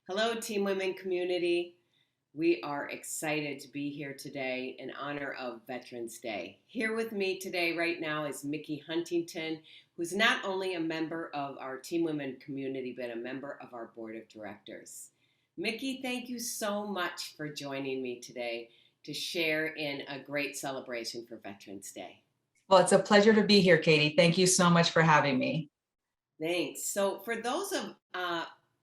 Hello, Team Women community. We are excited to be here today in honor of Veterans Day. Here with me today, right now, is Miki Huntington, who's not only a member of our Team Women community, but a member of our board of directors. Miki, thank you so much for joining me today to share in a great celebration for Veterans Day. Well, it's a pleasure to be here, Katie. Thank you so much for having me. Thanks. So, for those of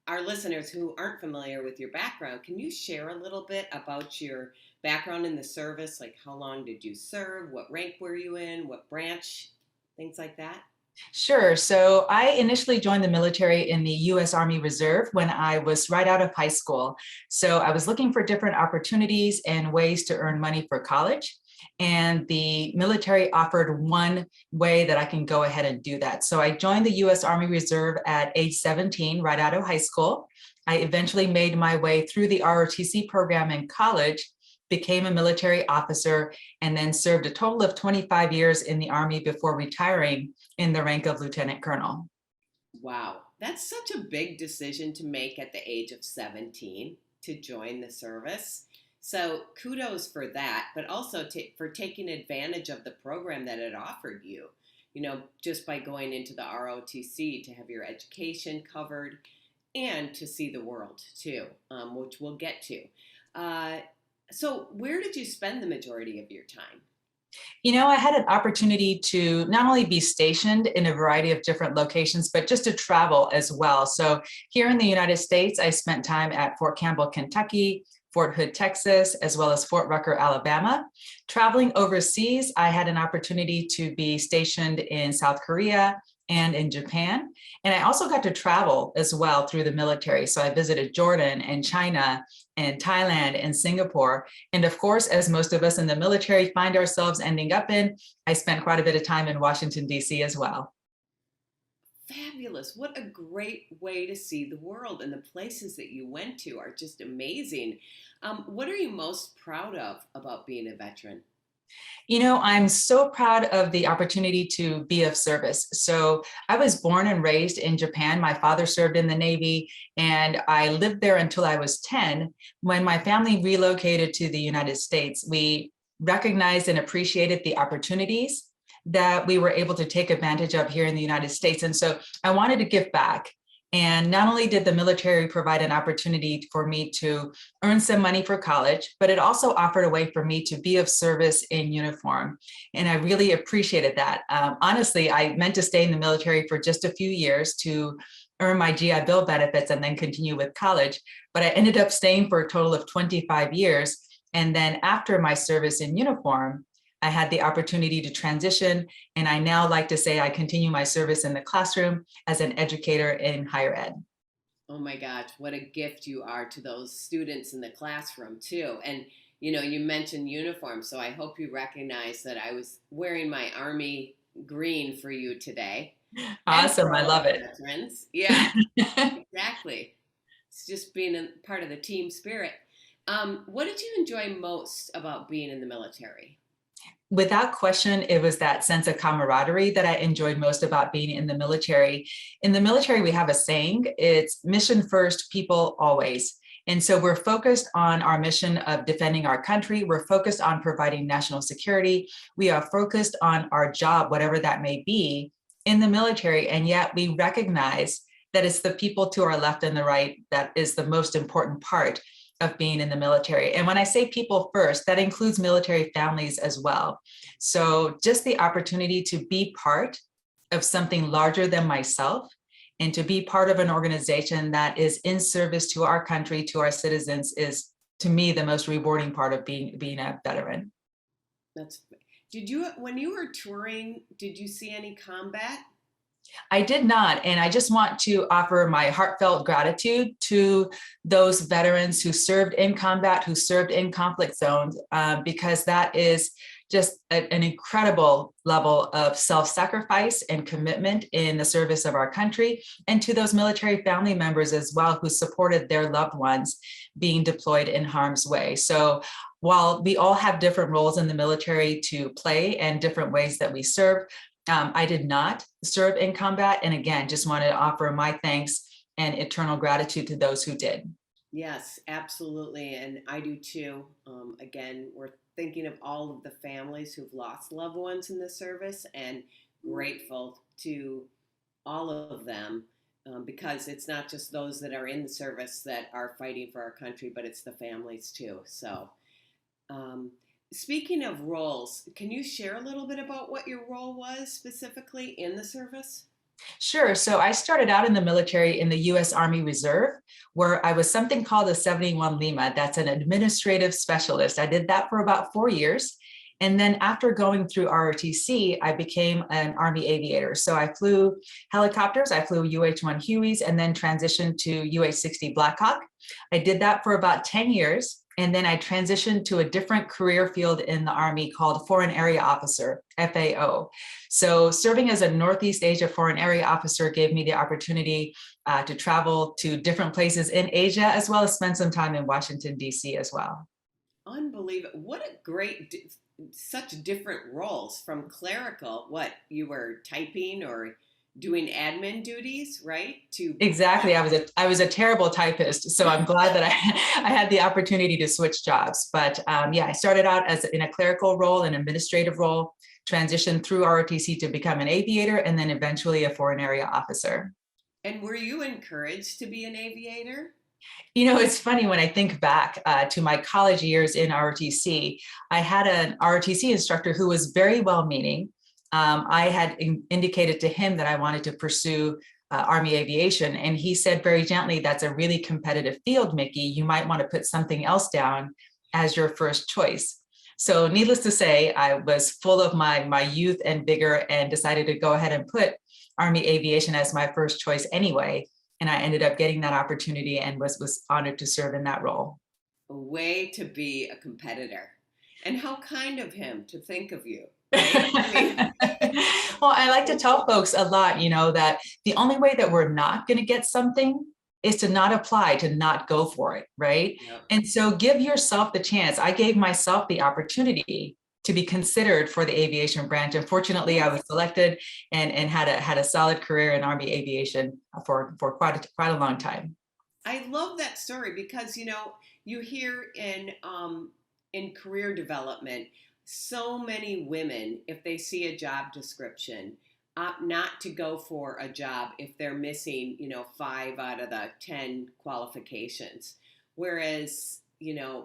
our listeners who aren't familiar with your background, can you share a little bit about your background in the service? Like, how long did you serve? What rank were you in? What branch? Things like that. Sure. So I initially joined the military in the U.S. Army Reserve when I was right out of high school. So I was looking for different opportunities and ways to earn money for college. And the military offered one way that I can go ahead and do that. So I joined the U.S. Army Reserve at age 17, right out of high school. I eventually made my way through the ROTC program in college, became a military officer, and then served a total of 25 years in the Army before retiring in the rank of lieutenant colonel. Wow, that's such a big decision to make at the age of 17 to join the service. So kudos for that, but also for taking advantage of the program that it offered you. Just by going into the ROTC to have your education covered and to see the world too, which we'll get to. So where did you spend the majority of your time? I had an opportunity to not only be stationed in a variety of different locations, but just to travel as well. So here in the United States, I spent time at Fort Campbell, Kentucky, Fort Hood, Texas, as well as Fort Rucker, Alabama. Traveling overseas, I had an opportunity to be stationed in South Korea and in Japan. And I also got to travel as well through the military. So I visited Jordan and China and Thailand and Singapore. And of course, as most of us in the military find ourselves ending up in, I spent quite a bit of time in Washington, D.C. as well. Fabulous. What a great way to see the world. And the places that you went to are just amazing. What are you most proud of about being a veteran? I'm so proud of the opportunity to be of service. So I was born and raised in Japan. My father served in the Navy, and I lived there until I was 10. When my family relocated to the United States, we recognized and appreciated the opportunities that we were able to take advantage of here in the United States. And so I wanted to give back. And not only did the military provide an opportunity for me to earn some money for college, but it also offered a way for me to be of service in uniform. And I really appreciated that. Honestly, I meant to stay in the military for just a few years to earn my GI Bill benefits and then continue with college. But I ended up staying for a total of 25 years. And then after my service in uniform, I had the opportunity to transition, and I now like to say I continue my service in the classroom as an educator in higher ed. Oh my gosh, what a gift you are to those students in the classroom too. And you mentioned uniform, so I hope you recognize that I was wearing my Army green for you today. And Awesome, for I all of love the it. veterans. Yeah, exactly. It's just being a part of the team spirit. What did you enjoy most about being in the military? Without question, it was that sense of camaraderie that I enjoyed most about being in the military. In the military, we have a saying, it's mission first, people always. And so we're focused on our mission of defending our country. We're focused on providing national security. We are focused on our job, whatever that may be, in the military. And yet we recognize that it's the people to our left and the right that is the most important part of being in the military. And when I say people first, that includes military families as well. So just the opportunity to be part of something larger than myself and to be part of an organization that is in service to our country, to our citizens, is to me the most rewarding part of being a veteran. That's Did you when you were touring, did you see any combat? I did not. And I just want to offer my heartfelt gratitude to those veterans who served in combat, who served in conflict zones, because that is just an incredible level of self-sacrifice and commitment in the service of our country, and to those military family members as well who supported their loved ones being deployed in harm's way. So while we all have different roles in the military to play and different ways that we serve, I did not serve in combat. And again, just want to offer my thanks and eternal gratitude to those who did. Yes, absolutely. And I do too. Again, we're thinking of all of the families who've lost loved ones in the service and grateful to all of them because it's not just those that are in the service that are fighting for our country, but it's the families too. So, um, speaking of roles, can you share a little bit about what your role was specifically in the service? Sure. So I started out in the military in the U.S. Army Reserve, where I was something called a 71 Lima. That's an administrative specialist. I did that for about 4 years. And then after going through ROTC, I became an Army aviator. So I flew helicopters, I flew UH-1 Hueys, and then transitioned to UH-60 Blackhawk. I did that for about 10 years. And then I transitioned to a different career field in the Army called Foreign Area Officer, FAO. So serving as a Northeast Asia Foreign Area Officer gave me the opportunity to travel to different places in Asia, as well as spend some time in Washington, D.C. as well. Unbelievable. What a such different roles from clerical. What, you were typing or doing admin duties, right? To Exactly. I was a terrible typist, so I'm glad that I had the opportunity to switch jobs. But yeah, I started out as in a clerical role, an administrative role, transitioned through ROTC to become an aviator, and then eventually a foreign area officer. and were you encouraged to be an aviator? It's funny when I think back to my college years in ROTC. I had an ROTC instructor who was very well meaning. I had indicated to him that I wanted to pursue Army aviation, and he said very gently, "That's a really competitive field, Miki. You might want to put something else down as your first choice." So, needless to say, I was full of my youth and vigor and decided to go ahead and put Army aviation as my first choice anyway, and I ended up getting that opportunity and was honored to serve in that role. A way to be a competitor. And how kind of him to think of you, right? I mean, Well, I like to tell folks a lot, that the only way that we're not going to get something is to not apply, to not go for it, right? yep. And so give yourself the chance. I gave myself the opportunity to be considered for the aviation branch. And fortunately, I was selected and had a solid career in Army aviation for quite a long time. I love that story because you hear in career development so many women, if they see a job description, opt not to go for a job if they're missing 5 out of the 10 qualifications, whereas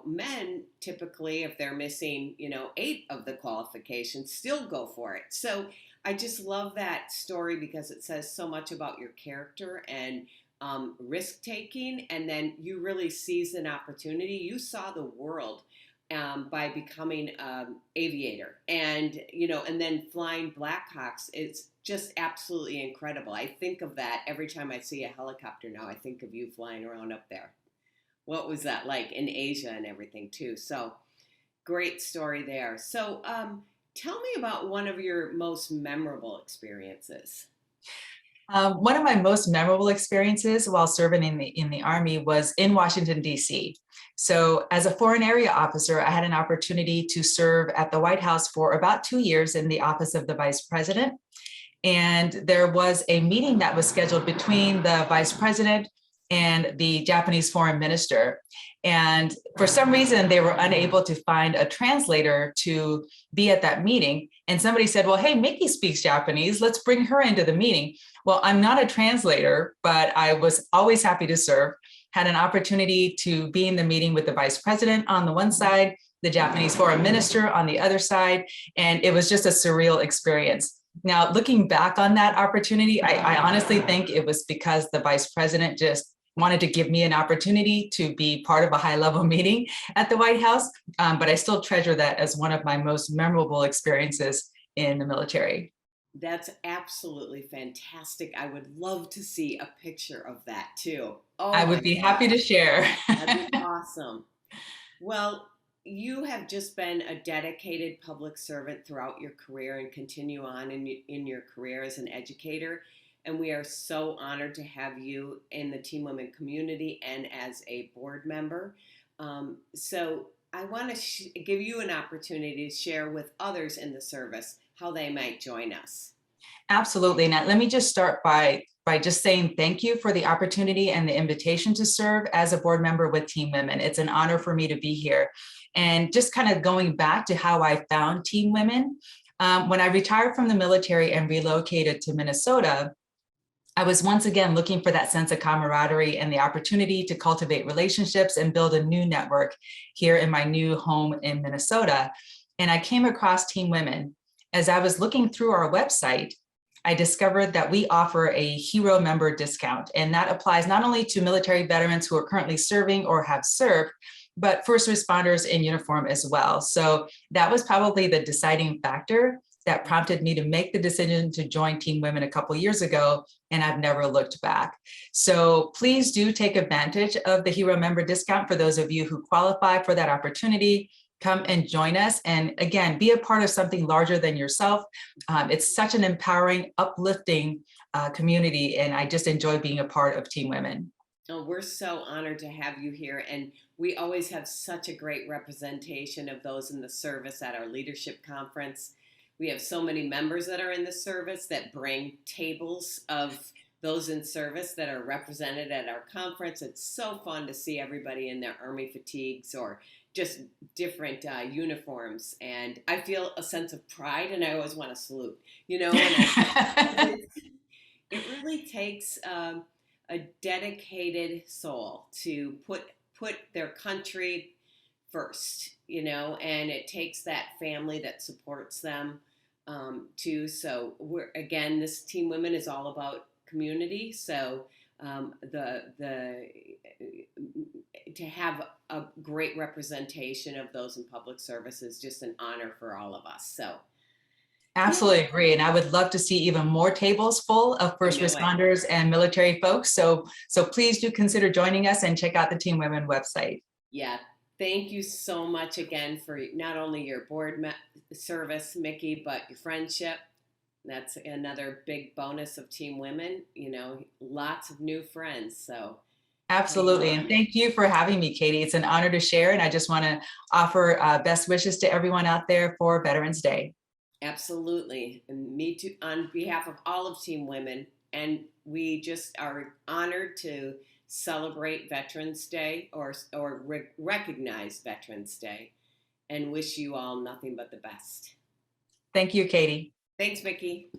men typically, if they're missing 8 of the qualifications, still go for it. So I just love that story because it says so much about your character and risk taking, and then you really seize an opportunity. You saw the world by becoming aviator, and then flying Blackhawks. It's just absolutely incredible. I think of that every time I see a helicopter now. I think of you flying around up there. What was that like in Asia and everything too? So great story there. So tell me about one of your most memorable experiences. One of my most memorable experiences while serving in the Army was in Washington, D.C. So, as a foreign area officer, I had an opportunity to serve at the White House for about 2 years in the office of the Vice President. And there was a meeting that was scheduled between the Vice President and the Japanese foreign minister. And for some reason, they were unable to find a translator to be at that meeting. And somebody said, "Well, hey, Miki speaks Japanese. Let's bring her into the meeting." Well, I'm not a translator, but I was always happy to serve. Had an opportunity to be in the meeting with the vice president on the one side, the Japanese foreign minister on the other side, and it was just a surreal experience. Now, looking back on that opportunity, I honestly think it was because the vice president just wanted to give me an opportunity to be part of a high-level meeting at the White House, but I still treasure that as one of my most memorable experiences in the military. That's absolutely fantastic. I would love to see a picture of that too. Oh I my would be happy to gosh, share. that'd be awesome. Well, you have just been a dedicated public servant throughout your career and continue on in your career as an educator. And we are so honored to have you in the TeamWomen community and as a board member. So I want to give you an opportunity to share with others in the service how they might join us. Absolutely. Now, let me just start by by just saying thank you for the opportunity and the invitation to serve as a board member with TeamWomen. It's an honor for me to be here. And just kind of going back to how I found TeamWomen, when I retired from the military and relocated to Minnesota, I was once again looking for that sense of camaraderie and the opportunity to cultivate relationships and build a new network here in my new home in Minnesota. And I came across TeamWomen. As I was looking through our website, I discovered that we offer a hero member discount, and that applies not only to military veterans who are currently serving or have served, but first responders in uniform as well. So that was probably the deciding factor that prompted me to make the decision to join TeamWomen a couple of years ago, and I've never looked back. So please do take advantage of the hero member discount for those of you who qualify for that opportunity. Come and join us. And again, be a part of something larger than yourself. It's such an empowering, uplifting community, and I just enjoy being a part of TeamWomen. Oh, we're so honored to have you here. And we always have such a great representation of those in the service at our leadership conference. We have so many members that are in the service that bring tables of those in service that are represented at our conference. It's so fun to see everybody in their Army fatigues or just different uniforms. And I feel a sense of pride, and I always want to salute, and it really takes a dedicated soul to put their country first, and it takes that family that supports them too. So this TeamWomen is all about community. So to have a great representation of those in public service is just an honor for all of us. So absolutely agree. And I would love to see even more tables full of first responders and military folks. So please do consider joining us and check out the TeamWomen website. Yeah. Thank you so much again for not only your board service, Miki, but your friendship. That's another big bonus of TeamWomen, lots of new friends. So absolutely. And thank you for having me, Katie. It's an honor to share. And I just want to offer best wishes to everyone out there for Veterans Day. Absolutely. And me too, on behalf of all of TeamWomen. And we just are honored to celebrate Veterans Day or recognize Veterans Day, and wish you all nothing but the best. Thank you, Katie. Thanks, Miki.